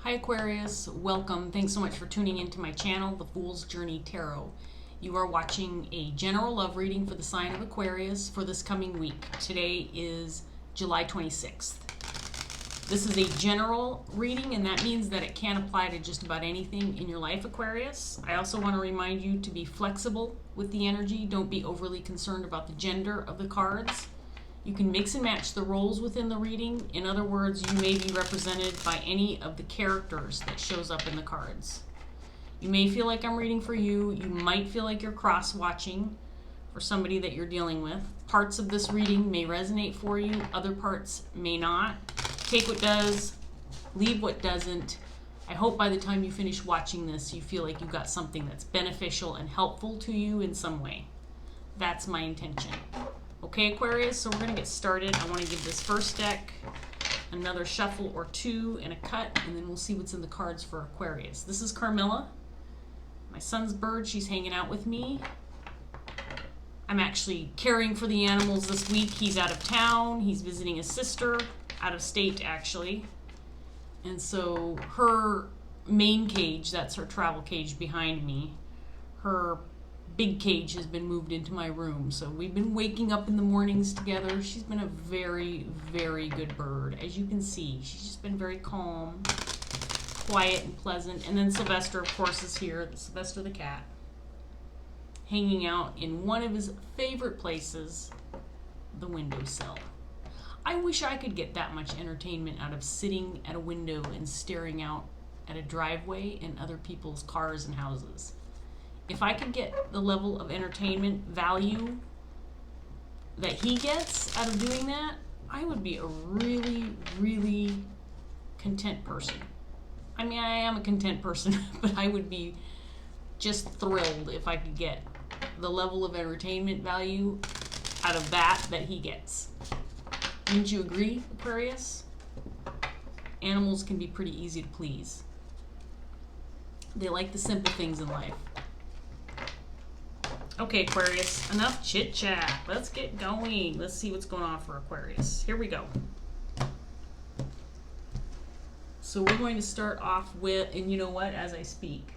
Hi Aquarius, welcome. Thanks so much for tuning into my channel, The Fool's Journey Tarot. You are watching a general love reading for the sign of Aquarius for this coming week. Today is July 26th. This is a general reading, and that means that it can apply to just about anything in your life, Aquarius. I also want to remind you to be flexible with the energy. Don't be overly concerned about the gender of the cards. You can mix and match the roles within the reading. In other words, you may be represented by any of the characters that shows up in the cards. You may feel like I'm reading for you. You might feel like you're cross-watching for somebody that you're dealing with. Parts of this reading may resonate for you. Other parts may not. Take what does, leave what doesn't. I hope by the time you finish watching this, you feel like you got something that's beneficial and helpful to you in some way. That's my intention. Okay, Aquarius, so we're going to get started. I want to give this first deck another shuffle or two and a cut, and then we'll see what's in the cards for Aquarius. This is Carmilla, my son's bird. She's hanging out with me. I'm actually caring for the animals this week. He's out of town. He's visiting his sister, out of state actually. And so her main cage, that's her travel cage behind me, her big cage has been moved into my room. So we've been waking up in the mornings together. She's been a very, very good bird. As you can see, she's just been very calm, quiet, and pleasant. And then Sylvester, of course, is here. Sylvester the cat, hanging out in one of his favorite places, the windowsill. I wish I could get that much entertainment out of sitting at a window and staring out at a driveway and other people's cars and houses. If I could get the level of entertainment value that he gets out of doing that, I would be a really, really content person. I mean, I am a content person, but I would be just thrilled if I could get the level of entertainment value out of that he gets. Wouldn't you agree, Aquarius? Animals can be pretty easy to please. They like the simple things in life. Okay, Aquarius, enough chit-chat. Let's get going. Let's see what's going on for Aquarius. Here we go. So we're going to start off with, and you know what, as I speak,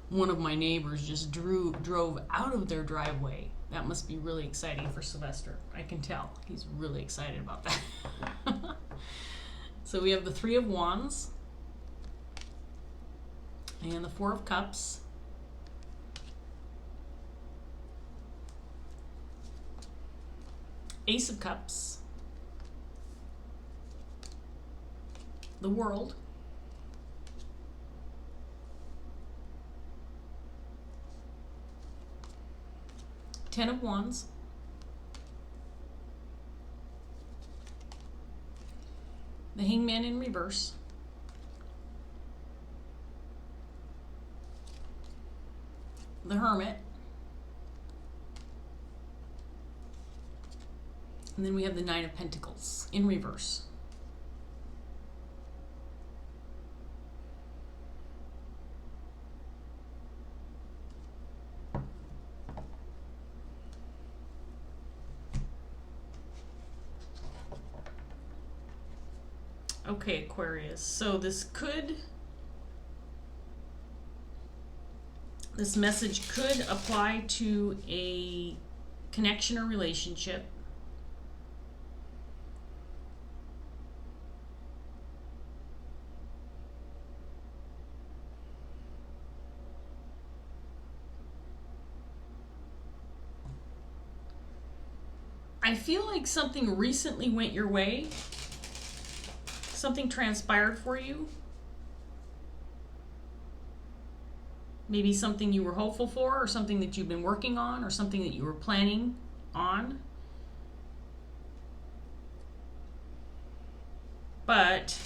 one of my neighbors just drove out of their driveway. That must be really exciting for Sylvester. I can tell. He's really excited about that. So we have the Three of Wands and the Four of Cups. Ace of Cups, the World, Ten of Wands, the Hangman in reverse, the Hermit, and then we have the Nine of Pentacles in reverse. Okay, Aquarius. So this message could apply to a connection or relationship. I feel like something recently went your way. Something transpired for you. Maybe something you were hopeful for, or something that you've been working on, or something that you were planning on. But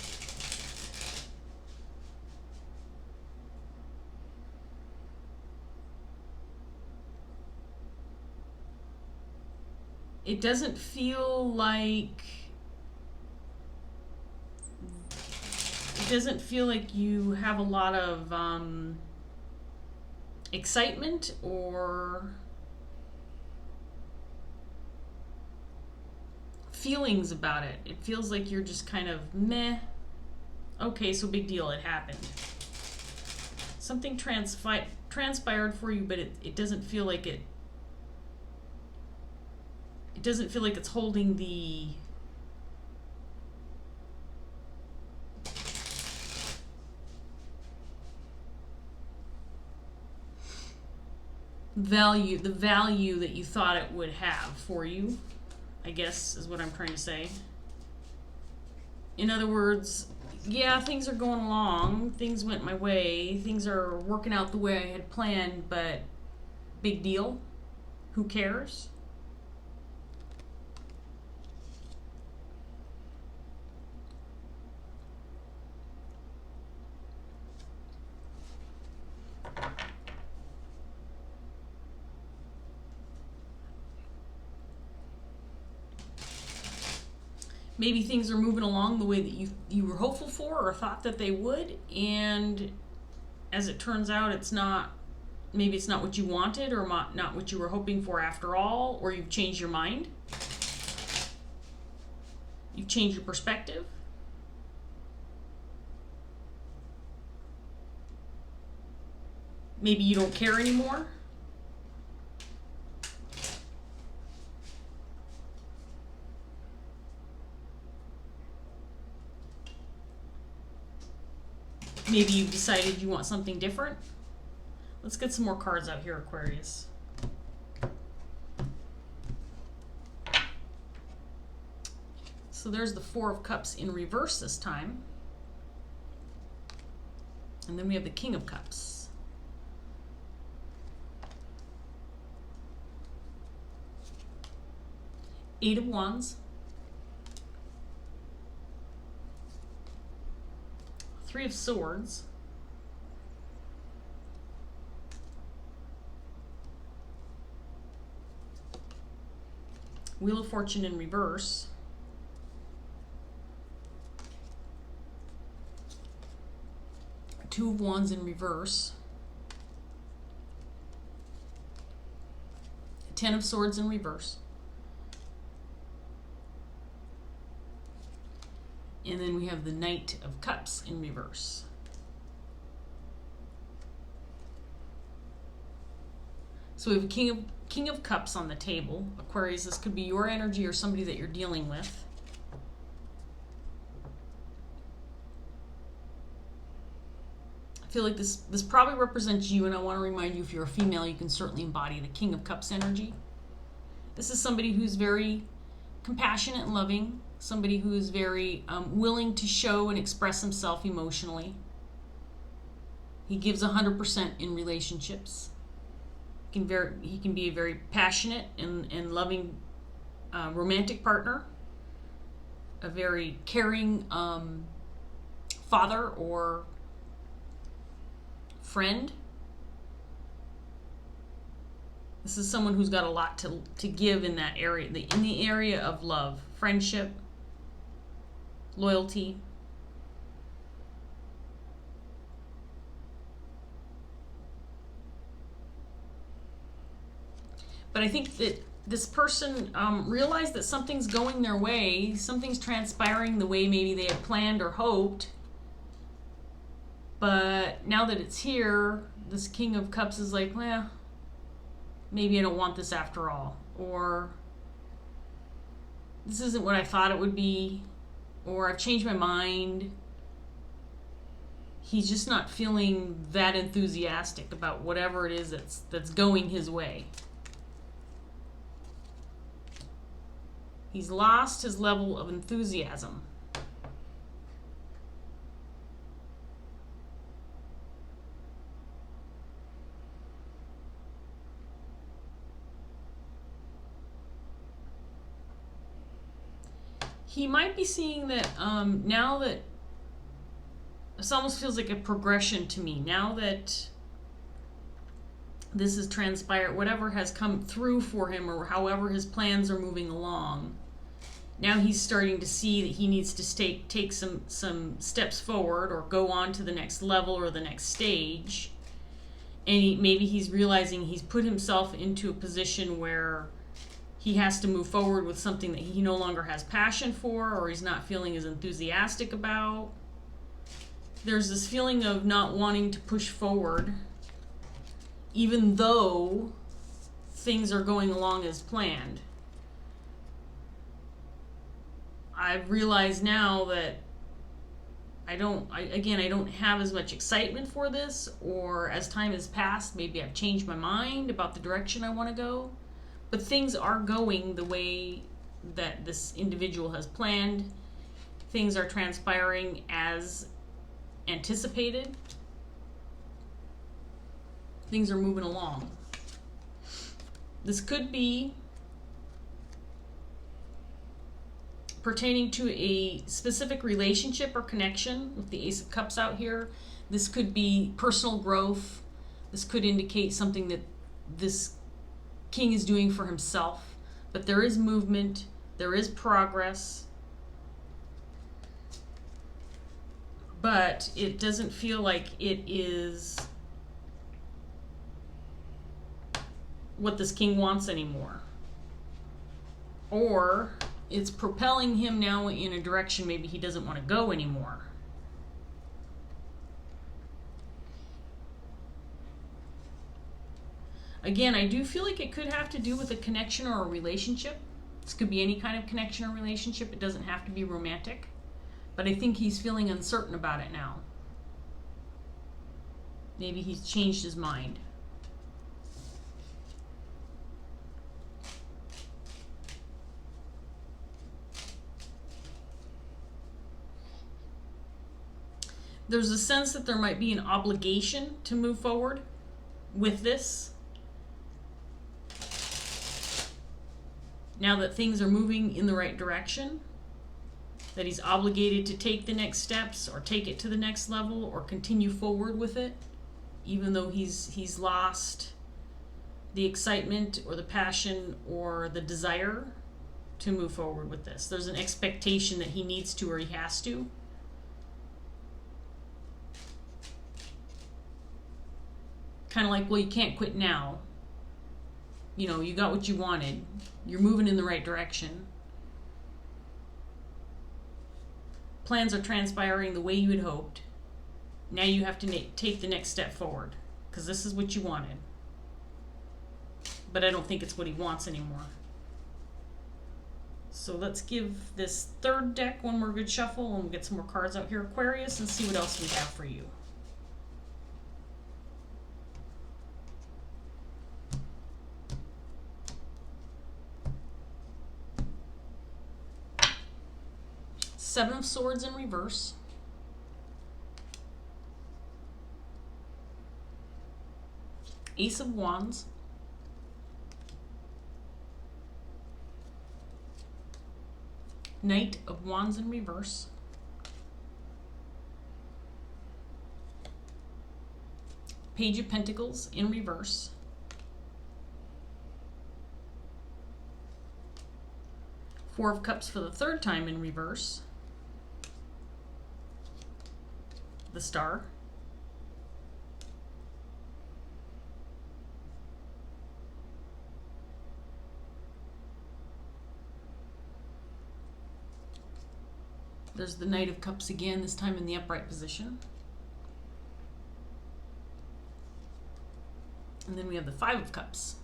it doesn't feel like you have a lot of excitement or feelings about it. It feels like you're just kind of meh Okay, so big deal, it happened. Something transpired for you, but it doesn't feel like it doesn't feel like it's holding the value that you thought it would have for you, I guess is what I'm trying to say. In other words, yeah, things are going along, things went my way, things are working out the way I had planned, but big deal, who cares? Maybe things are moving along the way that you were hopeful for or thought that they would, and as it turns out, it's not. Maybe it's not what you wanted or not what you were hoping for after all, or you've changed your mind. You've changed your perspective. Maybe you don't care anymore. Maybe you've decided you want something different. Let's get some more cards out here, Aquarius. So there's the Four of Cups in reverse this time. And then we have the King of Cups. Eight of Wands. Three of Swords. Wheel of Fortune in reverse. Two of Wands in reverse. Ten of Swords in reverse. And then we have the Knight of Cups in reverse. So we have a King of Cups on the table. Aquarius, this could be your energy or somebody that you're dealing with. I feel like this probably represents you, and I want to remind you, if you're a female, you can certainly embody the King of Cups energy. This is somebody who's very compassionate and loving, somebody who is very willing to show and express himself emotionally. He gives 100% in relationships. He can be a very passionate and loving romantic partner, a very caring father or friend. This is someone who's got a lot to give in that area, in the area of love, friendship, loyalty. But I think that this person realized that something's going their way, something's transpiring the way maybe they had planned or hoped. But now that it's here, this King of Cups is like, well, maybe I don't want this after all. Or this isn't what I thought it would be. Or I've changed my mind. He's just not feeling that enthusiastic about whatever it is that's going his way. He's lost his level of enthusiasm. He might be seeing that now that this almost feels like a progression to me. Now that this has transpired, whatever has come through for him or however his plans are moving along, now he's starting to see that he needs to take some steps forward or go on to the next level or the next stage. And maybe he's realizing he's put himself into a position where he has to move forward with something that he no longer has passion for or he's not feeling as enthusiastic about. there's this feeling of not wanting to push forward, even though things are going along as planned. I've realized now that I don't have as much excitement for this, or as time has passed, maybe I've changed my mind about the direction I want to go. But things are going the way that this individual has planned. Things are transpiring as anticipated. Things are moving along. This could be pertaining to a specific relationship or connection with the Ace of Cups out here. This could be personal growth. This could indicate something that this king is doing for himself. But there is movement. There is progress. But it doesn't feel like it is what this king wants anymore. Or it's propelling him now in a direction maybe he doesn't want to go anymore. Again, I do feel like it could have to do with a connection or a relationship. This could be any kind of connection or relationship. It doesn't have to be romantic. But I think he's feeling uncertain about it now. Maybe he's changed his mind. There's a sense that there might be an obligation to move forward with this. Now that things are moving in the right direction, that he's obligated to take the next steps or take it to the next level or continue forward with it, even though he's lost the excitement or the passion or the desire to move forward with this. There's an expectation that he needs to or he has to. Kind of like, well, you can't quit now. You know, you got what you wanted. You're moving in the right direction. Plans are transpiring the way you had hoped. Now you have to take the next step forward, because this is what you wanted. But I don't think it's what he wants anymore. So let's give this third deck one more good shuffle, and we'll get some more cards out here, Aquarius, and see what else we have for you. Seven of Swords in reverse. Ace of Wands. Knight of Wands in reverse. Page of Pentacles in reverse. Four of Cups for the third time in reverse. The Star. There's the Knight of Cups again, this time in the upright position. And then we have the Five of Cups.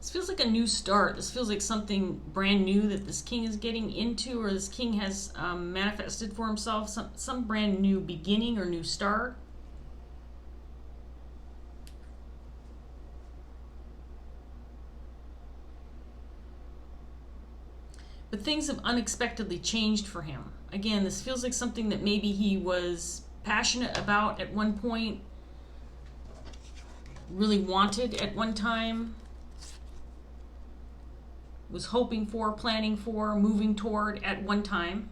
This feels like a new start. This feels like something brand new that this king is getting into, or this king has manifested for himself. Some brand new beginning or new start. But things have unexpectedly changed for him. Again, this feels like something that maybe he was passionate about at one point, really wanted at one time, was hoping for, planning for, moving toward at one time.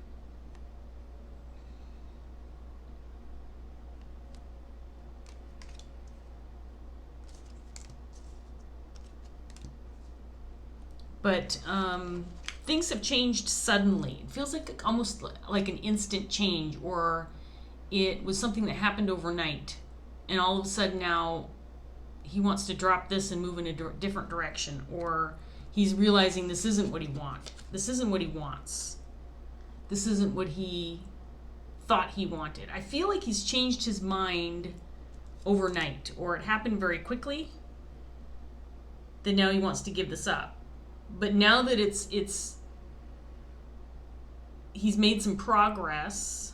But things have changed suddenly. It feels like almost like an instant change, or it was something that happened overnight, and all of a sudden now he wants to drop this and move in a different direction, or he's realizing this isn't what he wants. This isn't what he wants. This isn't what he thought he wanted. I feel like he's changed his mind overnight, or it happened very quickly. Then now he wants to give this up. But now that he's made some progress,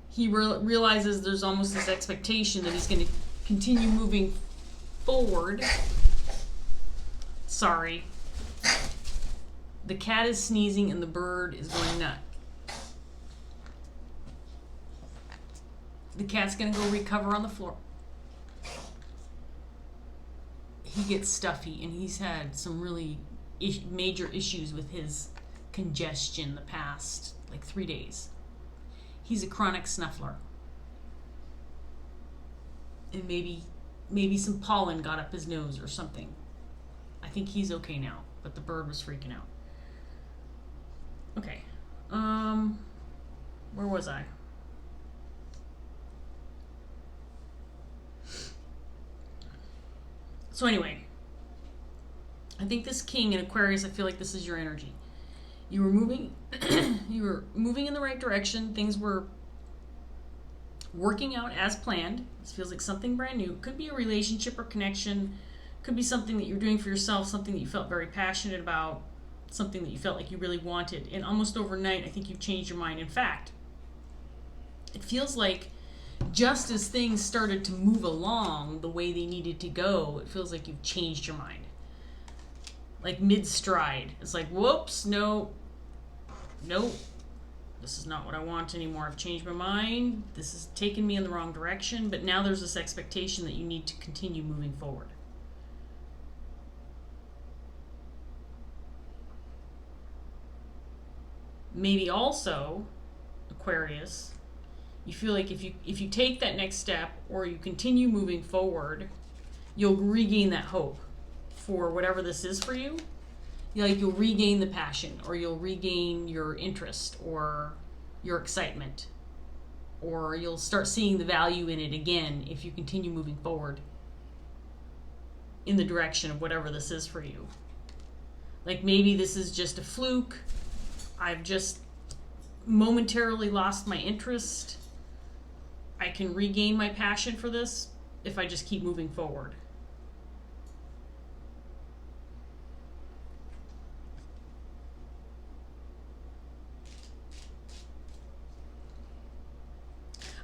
he realizes there's almost this expectation that he's going to continue moving forward. Sorry. The cat is sneezing and the bird is going nuts. The cat's going to go recover on the floor. He gets stuffy, and he's had some really major issues with his congestion the past, 3 days. He's a chronic snuffler. And maybe some pollen got up his nose or something. I think he's okay now, but the bird was freaking out. Okay. Where was I? So anyway, I think this king in Aquarius, I feel like this is your energy. You were moving in the right direction. Things were working out as planned. This feels like something brand new. Could be a relationship or connection. Could be something that you're doing for yourself, something that you felt very passionate about, something that you felt like you really wanted. And almost overnight, I think you've changed your mind. In fact, it feels like just as things started to move along the way they needed to go, it feels like you've changed your mind. Like mid-stride. It's like, whoops, nope, this is not what I want anymore. I've changed my mind. This has taken me in the wrong direction. But now there's this expectation that you need to continue moving forward. Maybe also, Aquarius, you feel like if you take that next step or you continue moving forward, you'll regain that hope for whatever this is for you. You'll regain the passion, or you'll regain your interest or your excitement, or you'll start seeing the value in it again if you continue moving forward in the direction of whatever this is for you. Like maybe this is just a fluke. I've just momentarily lost my interest. I can regain my passion for this if I just keep moving forward.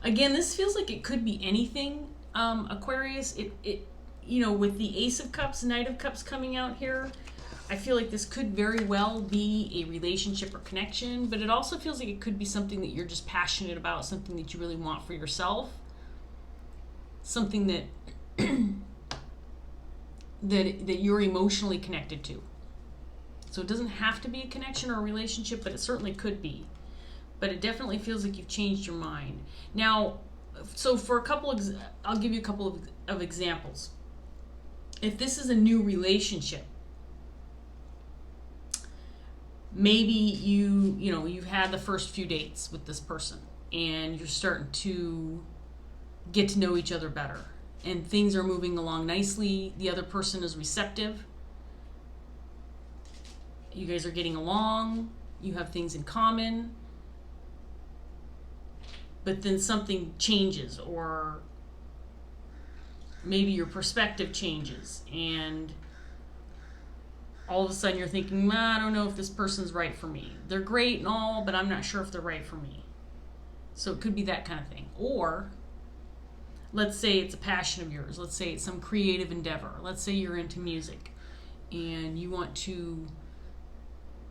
Again, this feels like it could be anything, Aquarius. It with the Ace of Cups, Knight of Cups coming out here, I feel like this could very well be a relationship or connection, but it also feels like it could be something that you're just passionate about, something that you really want for yourself, something that that you're emotionally connected to. So it doesn't have to be a connection or a relationship, but it certainly could be. But it definitely feels like you've changed your mind. Now, so for I'll give you a couple of examples. If this is a new relationship, maybe you've had the first few dates with this person and you're starting to get to know each other better and things are moving along nicely. The other person is receptive. You guys are getting along. You have things in common. But then something changes, or maybe your perspective changes, and all of a sudden you're thinking, I don't know if this person's right for me. They're great and all, but I'm not sure if they're right for me. So it could be that kind of thing. Or let's say it's a passion of yours. Let's say it's some creative endeavor. Let's say you're into music and you want to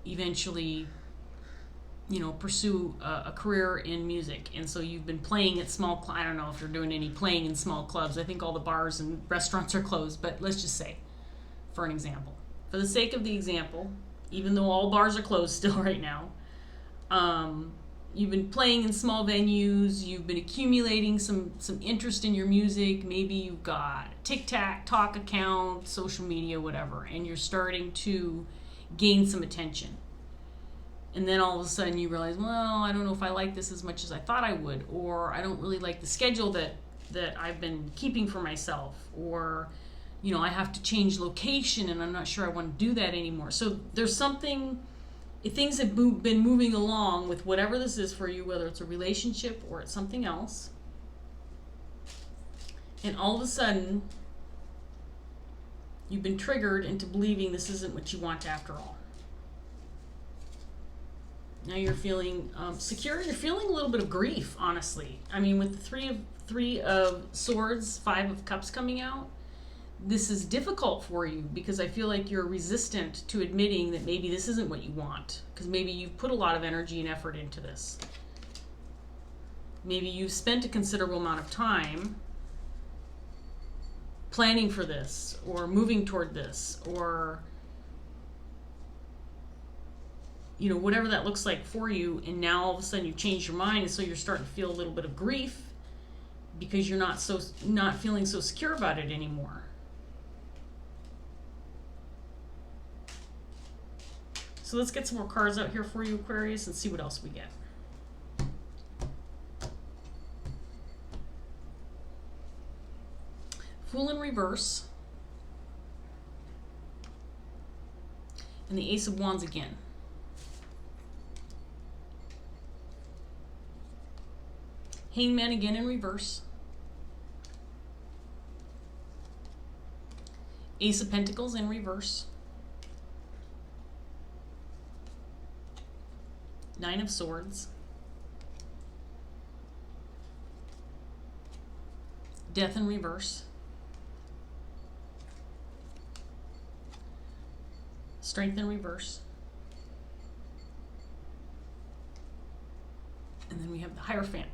eventually pursue a career in music, and so you've been playing at I don't know if you're doing any playing in small clubs. I think all the bars and restaurants are closed, but let's just say, for an example, for the sake of the example, even though all bars are closed still right now, you've been playing in small venues, you've been accumulating some interest in your music, maybe you've got a TikTok account, social media, whatever, and you're starting to gain some attention. And then all of a sudden you realize, well, I don't know if I like this as much as I thought I would, or I don't really like the schedule that I've been keeping for myself, or, you know, I have to change location and I'm not sure I want to do that anymore. So there's something, if things have been moving along with whatever this is for you, whether it's a relationship or it's something else, and all of a sudden you've been triggered into believing this isn't what you want after all. Now you're feeling secure. You're feeling a little bit of grief, honestly. I mean, with the three of swords, 5 of cups coming out, this is difficult for you because I feel like you're resistant to admitting that maybe this isn't what you want, because maybe you've put a lot of energy and effort into this. Maybe you've spent a considerable amount of time planning for this or moving toward this, or, you know, whatever that looks like for you, and now all of a sudden you've changed your mind, and so you're starting to feel a little bit of grief because you're not feeling so secure about it anymore. So let's get some more cards out here for you, Aquarius, and see what else we get. Fool in reverse. And the Ace of Wands again. Hangman again in reverse. Ace of Pentacles in reverse. 9 of Swords. Death in reverse. Strength in reverse. And then we have the Hierophant.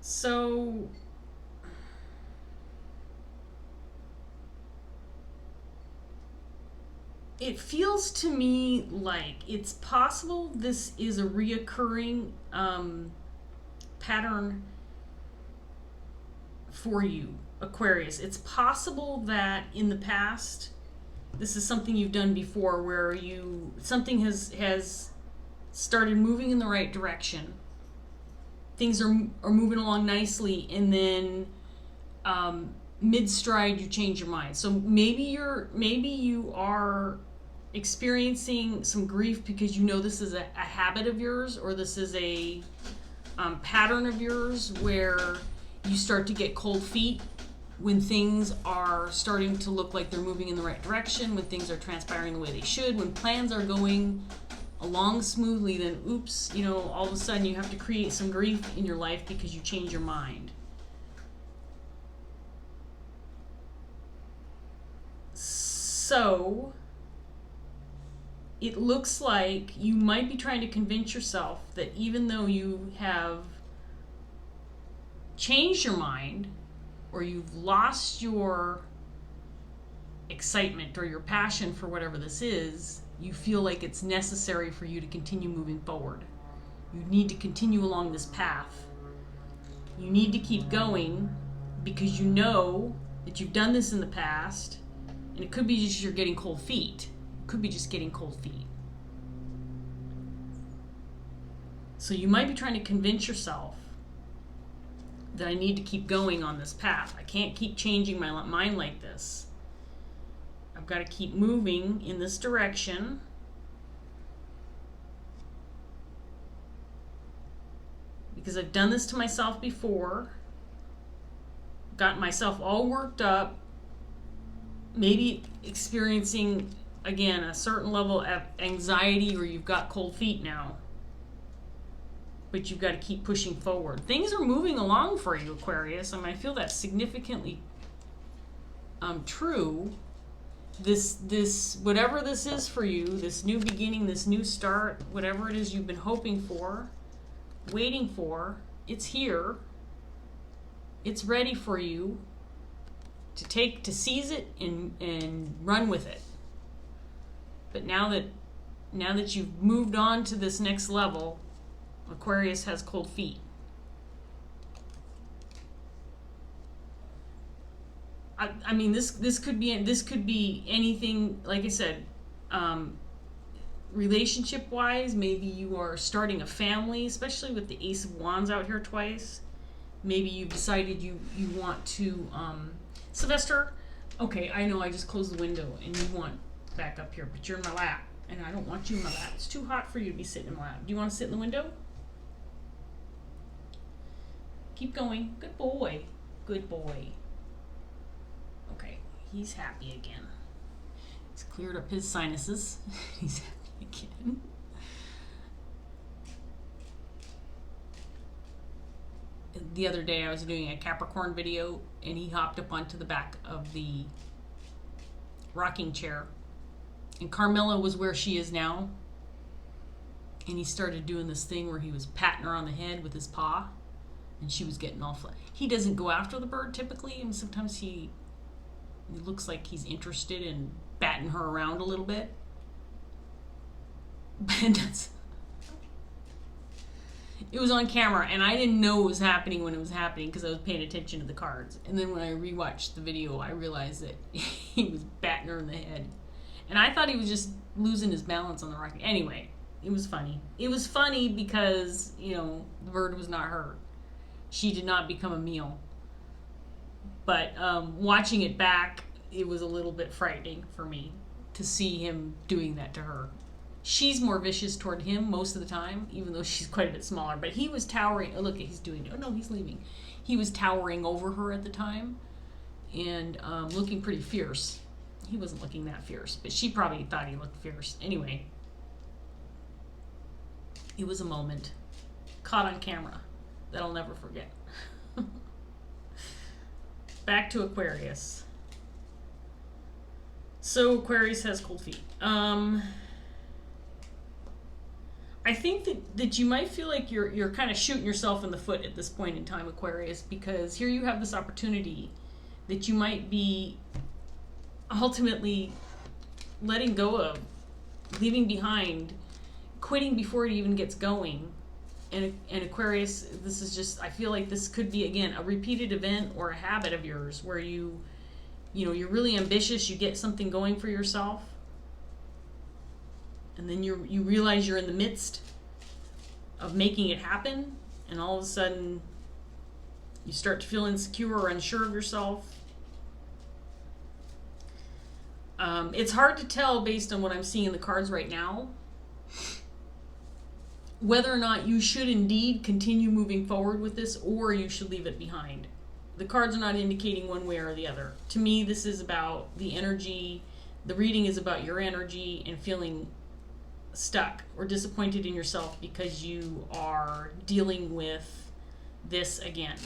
So it feels to me like it's possible this is a reoccurring pattern for you, Aquarius. It's possible that in the past this is something you've done before, where something has started moving in the right direction. Things are moving along nicely, and then mid-stride you change your mind. So maybe you are experiencing some grief because you know this is a habit of yours, or this is a pattern of yours where you start to get cold feet when things are starting to look like they're moving in the right direction, when things are transpiring the way they should, when plans are going along smoothly, then oops, you know, all of a sudden you have to create some grief in your life because you change your mind. So it looks like you might be trying to convince yourself that even though you have changed your mind, or you've lost your excitement or your passion for whatever this is, you feel like it's necessary for you to continue moving forward. You need to continue along this path. You need to keep going because you know that you've done this in the past, and it could be just you're getting cold feet. It could be just getting cold feet. So you might be trying to convince yourself that I need to keep going on this path. I can't keep changing my mind like this. I've got to keep moving in this direction. Because I've done this to myself before. Got myself all worked up. Maybe experiencing, again, a certain level of anxiety, or you've got cold feet now. But you've got to keep pushing forward. Things are moving along for you, Aquarius. I mean, I feel that significantly true, this whatever this is for you, this new beginning, this new start, whatever it is you've been hoping for, waiting for, it's here. It's ready for you to seize it and run with it. But now that you've moved on to this next level, Aquarius has cold feet. I mean, this could be anything. Like I said, relationship wise, maybe you are starting a family, especially with the Ace of Wands out here twice. Maybe you've decided you want to Sylvester. Okay, I know I just closed the window and you want back up here, but you're in my lap and I don't want you in my lap. It's too hot for you to be sitting in my lap. Do you want to sit in the window? Keep going. Good boy. Good boy. Okay, he's happy again. He's cleared up his sinuses. He's happy again. The other day I was doing a Capricorn video and he hopped up onto the back of the rocking chair. And Carmela was where she is now. And he started doing this thing where he was patting her on the head with his paw. And she was getting all flat. He doesn't go after the bird typically. And sometimes he looks like he's interested in batting her around a little bit. But it was on camera, and I didn't know it was happening when it was happening because I was paying attention to the cards. And then when I rewatched the video, I realized that he was batting her in the head. And I thought he was just losing his balance on the rocket. Anyway, it was funny. It was funny because, the bird was not hurt. She did not become a meal. But watching it back, it was a little bit frightening for me to see him doing that to her. She's more vicious toward him most of the time, even though she's quite a bit smaller. But he was towering. Oh, look, he's doing it. Oh, no, he's leaving. He was towering over her at the time and looking pretty fierce. He wasn't looking that fierce, but she probably thought he looked fierce. Anyway, it was a moment caught on camera that I'll never forget. Back to Aquarius. So Aquarius has cold feet. I think that you might feel like you're kind of shooting yourself in the foot at this point in time, Aquarius, because here you have this opportunity that you might be ultimately letting go of, leaving behind, quitting before it even gets going. And Aquarius, this is just, I feel like this could be, again, a repeated event or a habit of yours where you're really ambitious, you get something going for yourself, and then you realize you're in the midst of making it happen, and all of a sudden you start to feel insecure or unsure of yourself. It's hard to tell based on what I'm seeing in the cards right now whether or not you should indeed continue moving forward with this or you should leave it behind. The cards are not indicating one way or the other. To me, this is about the energy. The reading is about your energy and feeling stuck or disappointed in yourself because you are dealing with this again,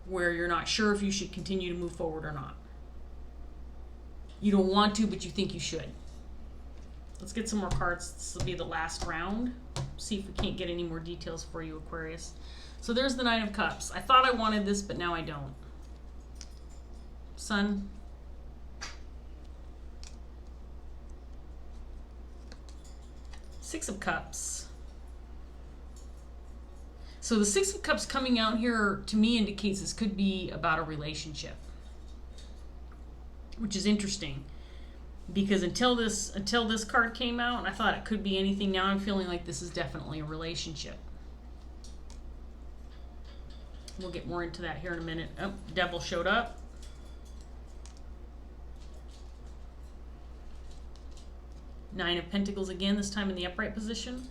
where you're not sure if you should continue to move forward or not. You don't want to, but you think you should. Let's get some more cards. This will be the last round. See if we can't get any more details for you, Aquarius. So there's the Nine of Cups. I thought I wanted this, but now I don't. Sun. Six of Cups. So the Six of Cups coming out here to me indicates this could be about a relationship, which is interesting because until this card came out, I thought it could be anything. Now I'm feeling like this is definitely a relationship. We'll get more into that here in a minute. Oh, Devil showed up. Nine of Pentacles again, this time in the upright position.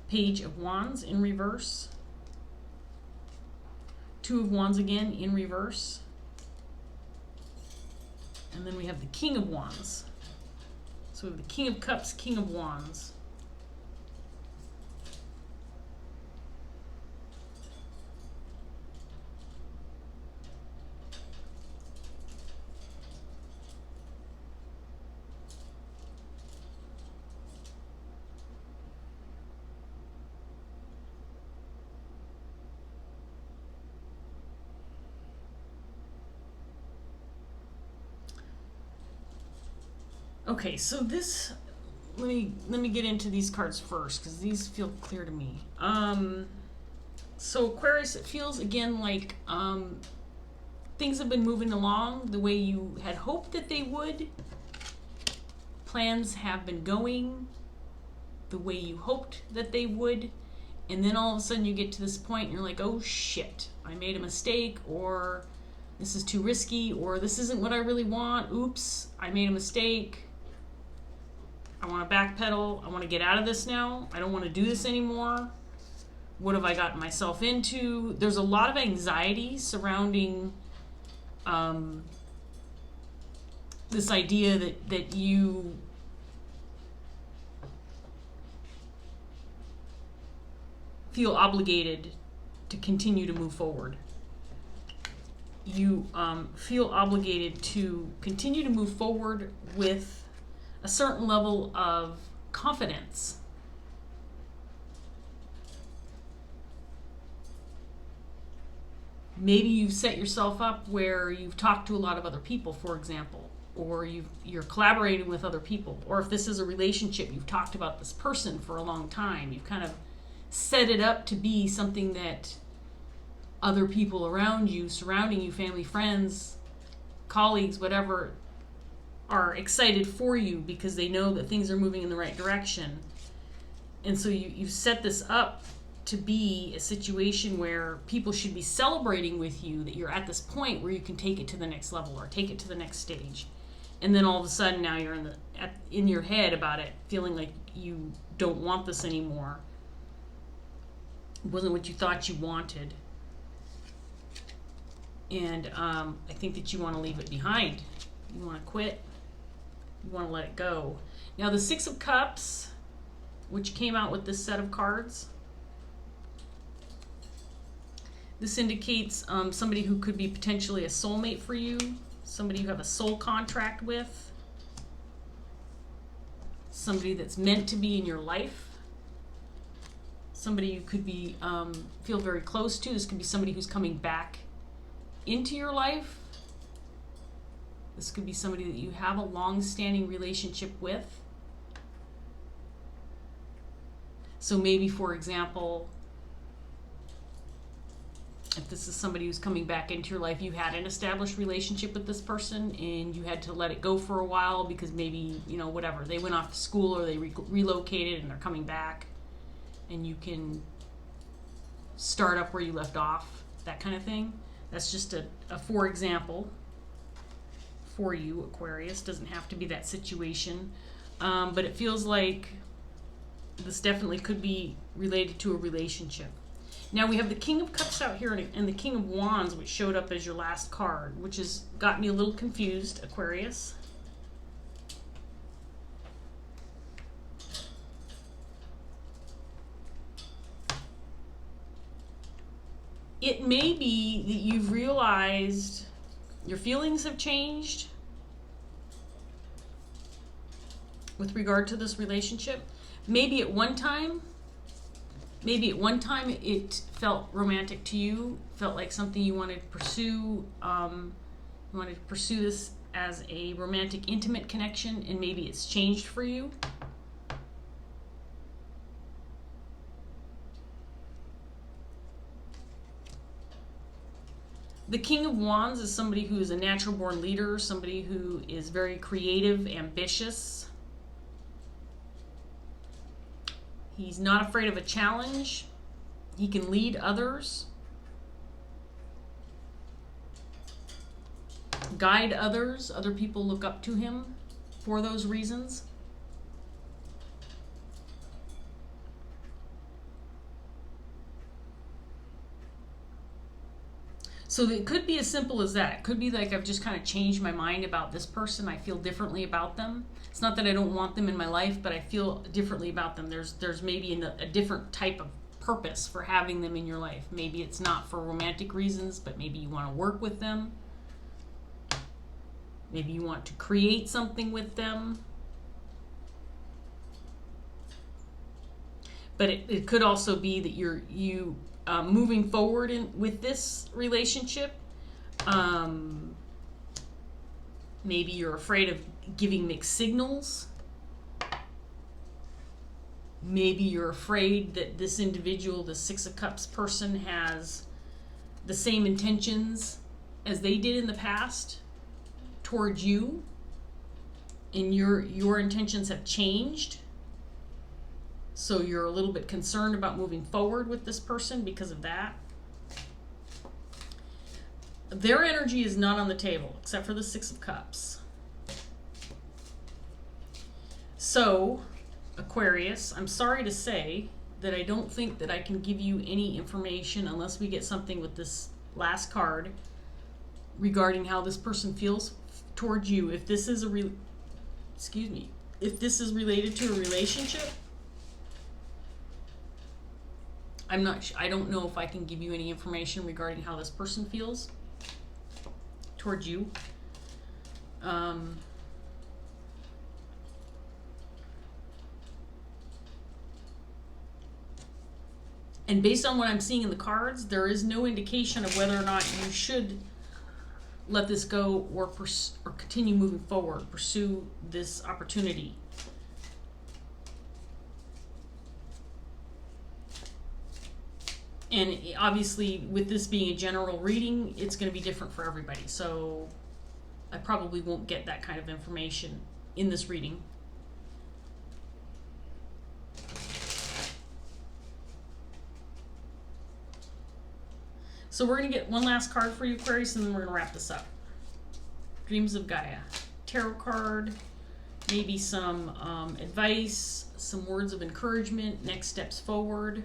Page of Wands in reverse. Two of Wands again in reverse. And then we have the King of Wands. So we have the King of Cups, King of Wands. Okay, so this, let me get into these cards first, because these feel clear to me. So Aquarius, it feels again like things have been moving along the way you had hoped that they would. Plans have been going the way you hoped that they would. And then all of a sudden you get to this point and you're like, oh shit, I made a mistake, or this is too risky, or this isn't what I really want. Oops, I made a mistake. I want to backpedal. I want to get out of this now. I don't want to do this anymore. What have I gotten myself into? There's a lot of anxiety surrounding this idea that you feel obligated to continue to move forward. You feel obligated to continue to move forward with a certain level of confidence. Maybe you've set yourself up where you've talked to a lot of other people, for example, or you're collaborating with other people, or if this is a relationship, you've talked about this person for a long time. You've kind of set it up to be something that other people around you, surrounding you, family, friends, colleagues, whatever, are excited for you because they know that things are moving in the right direction. And so you've set this up to be a situation where people should be celebrating with you that you're at this point where you can take it to the next level or take it to the next stage. And then all of a sudden now you're in your head about it, feeling like you don't want this anymore. It wasn't what you thought you wanted. And I think that you want to leave it behind. You want to quit. You want to let it go. Now the Six of Cups, which came out with this set of cards, this indicates somebody who could be potentially a soulmate for you, somebody you have a soul contract with, somebody that's meant to be in your life, somebody you could be feel very close to. This could be somebody who's coming back into your life. This could be somebody that you have a long-standing relationship with. So maybe, for example, if this is somebody who's coming back into your life, you had an established relationship with this person and you had to let it go for a while because maybe, whatever, they went off to school or they relocated and they're coming back, and you can start up where you left off, that kind of thing. That's just a for example for you, Aquarius. Doesn't have to be that situation, but it feels like this definitely could be related to a relationship. Now we have the King of Cups out here and the King of Wands, which showed up as your last card, which has got me a little confused, Aquarius. It may be that you've realized your feelings have changed with regard to this relationship. Maybe at one time it felt romantic to you, felt like something you wanted to pursue. You wanted to pursue this as a romantic, intimate connection, and maybe it's changed for you. The King of Wands is somebody who is a natural born leader, somebody who is very creative, ambitious. He's not afraid of a challenge. He can lead others, guide others. Other people look up to him for those reasons. So it could be as simple as that. It could be like I've just kind of changed my mind about this person. I feel differently about them. It's not that I don't want them in my life, but I feel differently about them. There's maybe a different type of purpose for having them in your life. Maybe it's not for romantic reasons, but maybe you want to work with them. Maybe you want to create something with them. But it could also be that you moving forward with this relationship, Maybe you're afraid of giving mixed signals. Maybe you're afraid that this individual, the Six of Cups person, has the same intentions as they did in the past towards you, and your intentions have changed. So you're a little bit concerned about moving forward with this person because of that. Their energy is not on the table, except for the Six of Cups. So, Aquarius, I'm sorry to say that I don't think that I can give you any information unless we get something with this last card regarding how this person feels towards you. If this is if this is related to a relationship, I don't know if I can give you any information regarding how this person feels towards you. And based on what I'm seeing in the cards, there is no indication of whether or not you should let this go or continue moving forward, pursue this opportunity. And obviously, with this being a general reading, it's going to be different for everybody. So I probably won't get that kind of information in this reading. So we're going to get one last card for you, Aquarius, and then we're going to wrap this up. Dreams of Gaia. Tarot card, maybe some advice, some words of encouragement, next steps forward.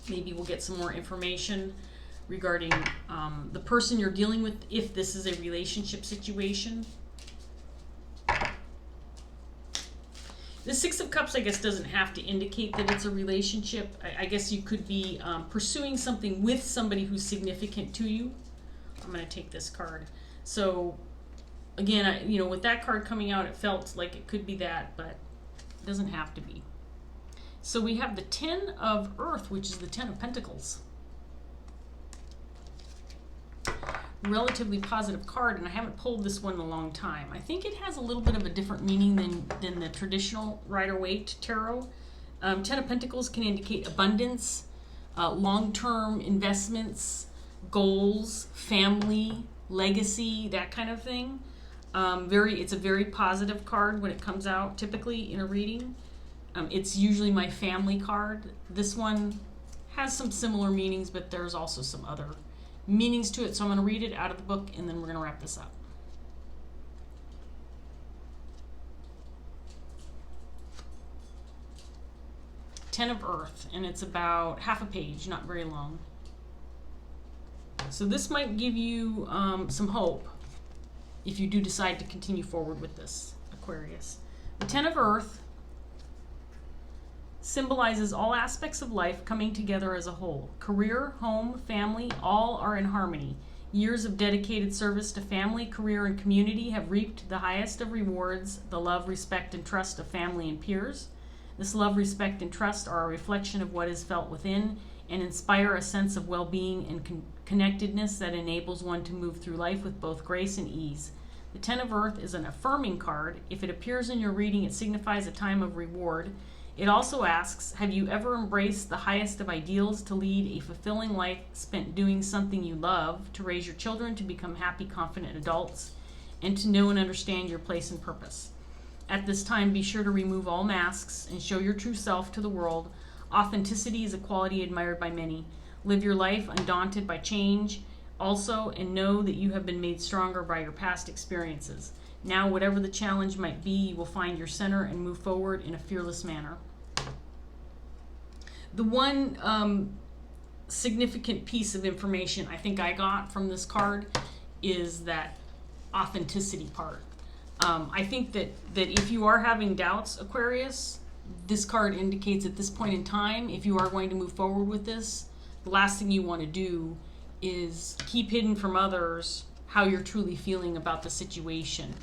Maybe we'll get some more information regarding the person you're dealing with, if this is a relationship situation. The Six of Cups, I guess, doesn't have to indicate that it's a relationship. I guess you could be pursuing something with somebody who's significant to you. I'm going to take this card. So, again, with that card coming out, it felt like it could be that, but it doesn't have to be. So we have the Ten of Earth, which is the Ten of Pentacles. Relatively positive card, and I haven't pulled this one in a long time. I think it has a little bit of a different meaning than the traditional Rider-Waite tarot. Ten of Pentacles can indicate abundance, long-term investments, goals, family, legacy, that kind of thing. It's a very positive card when it comes out, typically in a reading. It's usually my family card. This one has some similar meanings, but there's also some other meanings to it. So I'm going to read it out of the book, and then we're going to wrap this up. Ten of Earth, and it's about half a page, not very long. So this might give you some hope if you do decide to continue forward with this, Aquarius. The Ten of Earth symbolizes all aspects of life coming together as a whole. Career, home, family, all are in harmony. Years of dedicated service to family, career, and community have reaped the highest of rewards, the love, respect, and trust of family and peers. This love, respect, and trust are a reflection of what is felt within and inspire a sense of well-being and connectedness that enables one to move through life with both grace and ease. The Ten of Earth is an affirming card. If it appears in your reading, it signifies a time of reward. It also asks, have you ever embraced the highest of ideals to lead a fulfilling life spent doing something you love, to raise your children to become happy, confident adults, and to know and understand your place and purpose? At this time, be sure to remove all masks and show your true self to the world. Authenticity is a quality admired by many. Live your life undaunted by change also, and know that you have been made stronger by your past experiences. Now, whatever the challenge might be, you will find your center and move forward in a fearless manner. The one significant piece of information I think I got from this card is that authenticity part. I think that if you are having doubts, Aquarius, this card indicates at this point in time, if you are going to move forward with this, the last thing you want to do is keep hidden from others how you're truly feeling about the situation.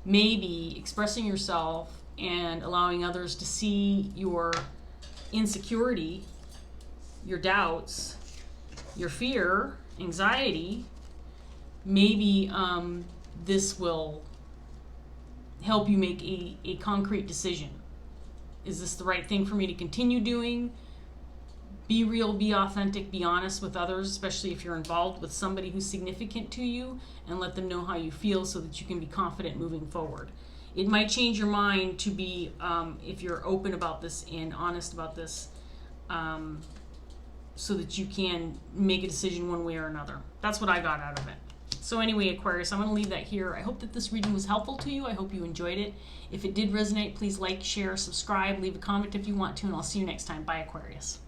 Maybe expressing yourself and allowing others to see your insecurity, your doubts, your fear, anxiety, maybe this will help you make a concrete decision. Is this the right thing for me to continue doing? Be real, be authentic, be honest with others, especially if you're involved with somebody who's significant to you, and let them know how you feel so that you can be confident moving forward. It might change your mind to be, if you're open about this and honest about this, so that you can make a decision one way or another. That's what I got out of it. So anyway, Aquarius, I'm going to leave that here. I hope that this reading was helpful to you. I hope you enjoyed it. If it did resonate, please like, share, subscribe, leave a comment if you want to, and I'll see you next time. Bye, Aquarius.